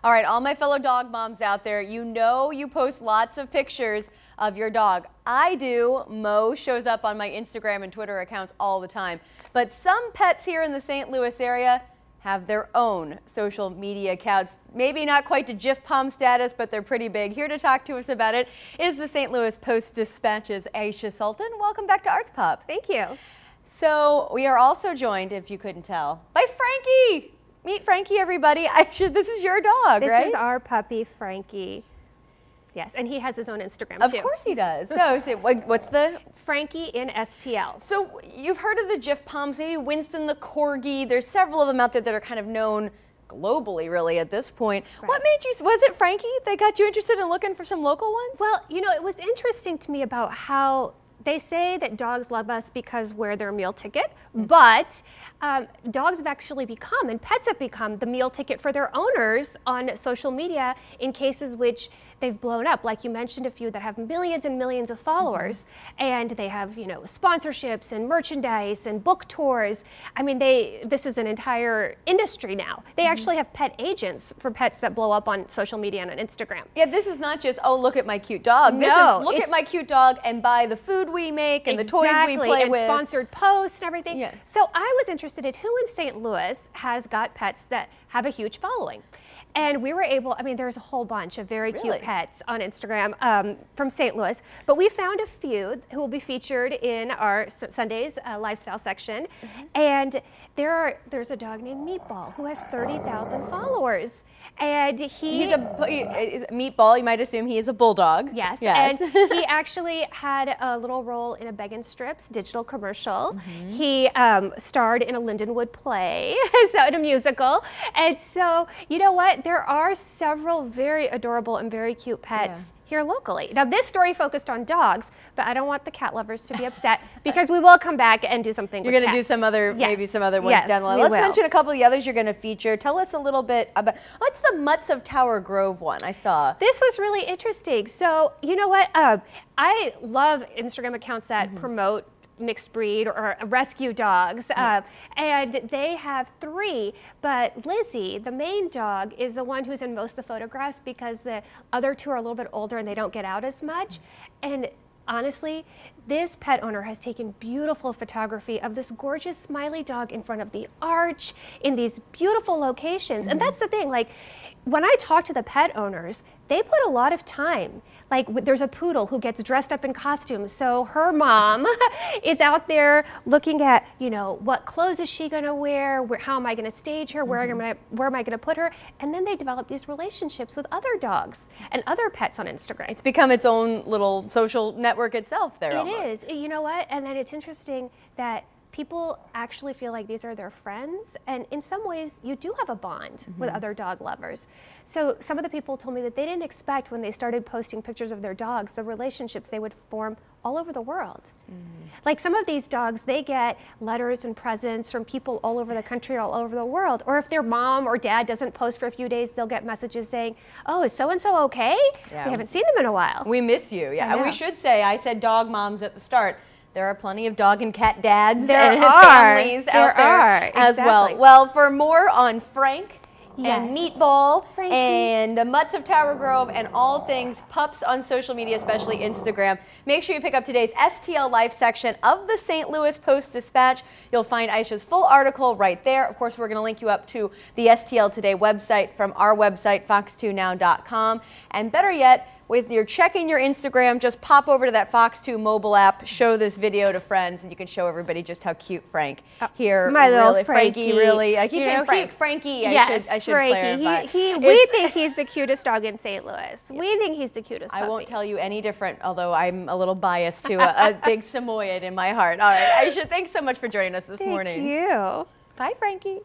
All right, all my fellow dog moms out there, you know you post lots of pictures of your dog. I do. Mo shows up on my Instagram and Twitter accounts all the time. But some pets here in the St. Louis area have their own social media accounts. Maybe not quite to GIF palm status, but they're pretty big. Here to talk to us about it is the St. Louis Post-Dispatch's Aisha Sultan. Welcome back to Arts Pop. Thank you. So we are also joined, if you couldn't tell, by Frankie. Meet Frankie, everybody. Aisha, this is your dog, right? This is our puppy, Frankie. Yes, and he has his own Instagram, Of too. course he does. So, what's the? Frankie in STL. So you've heard of the GIF palms, maybe Winston the Corgi. There's several of them out there that are kind of known globally, really, at this point. Right. What made you, was it Frankie that got you interested in looking for some local ones? Well, you know, it was interesting to me about how they say that dogs love us because we're their meal ticket, but dogs have actually become, and pets have become, the meal ticket for their owners on social media in cases which they've blown up. Like you mentioned, a few that have millions and millions of followers, and they have, you know, sponsorships and merchandise and book tours. I mean, this is an entire industry now. They actually have pet agents for pets that blow up on social media and on Instagram. Yeah, this is not just, oh, look at my cute dog. This No, is, look at my cute dog and buy the food we make and the toys we play and with. Sponsored posts and everything. Yeah. So I was interested in who in St. Louis has got pets that have a huge following. And we were able, I mean, there's a whole bunch of very cute pets on Instagram from St. Louis, but we found a few who will be featured in our Sunday's lifestyle section. And there's a dog named Meatball who has 30,000 followers. And he's a Meatball, you might assume he is a bulldog. Yes, and he actually had a little role in a Beg & Strips digital commercial. He starred in a Lindenwood play, so in a musical. And so, you know what? There are several very adorable and very cute pets here locally. Now, this story focused on dogs, but I don't want the cat lovers to be upset because we will come back and do something with You're going to do cats. some other, maybe some other ones down the line. we Let's will. mention a couple of the others you're going to feature. Tell us a little bit about, what's the Mutts of Tower Grove one I saw? This was really interesting. So, you know what? I love Instagram accounts that promote mixed breed or rescue dogs, and they have 3, but Lizzie, the main dog, is the one who's in most of the photographs because the other 2 are a little bit older and they don't get out as much. And honestly, this pet owner has taken beautiful photography of this gorgeous smiley dog in front of the arch in these beautiful locations. And that's the thing, like, when I talk to the pet owners, they put a lot of time. Like, there's a poodle who gets dressed up in costumes, so her mom is out there looking at, you know, what clothes is she gonna wear, how am I gonna stage her, where am I gonna put her, and then they develop these relationships with other dogs and other pets on Instagram. It's become its own little social network itself there. It is, you know what, and then it's interesting that people actually feel like these are their friends, and in some ways you do have a bond with other dog lovers. So some of the people told me that they didn't expect when they started posting pictures of their dogs the relationships they would form all over the world. Like some of these dogs, they get letters and presents from people all over the country, all over the world. Or if their mom or dad doesn't post for a few days, they'll get messages saying, oh, is so-and-so okay? We haven't seen them in a while. We miss you, and we should say, I said dog moms at the start. There are plenty of dog and cat dads and families out there as well. Well, for more on Frank and Meatball and the Mutts of Tower Grove and all things pups on social media, especially Instagram, make sure you pick up today's STL Life section of the St. Louis Post-Dispatch. You'll find Aisha's full article right there. Of course, we're going to link you up to the STL Today website from our website, fox2now.com. And better yet, with your checking your Instagram, just pop over to that Fox 2 mobile app, show this video to friends, and you can show everybody just how cute Frank here. My really, little Frankie. Really, I keep saying Frank. Frankie, yes, I should Frankie. clarify. We think he's the cutest dog in St. Louis. We think he's the cutest puppy. I won't tell you any different, although I'm a little biased to a big Samoyed in my heart. All right, Aisha, thanks so much for joining us this morning. Thank you. Bye, Frankie.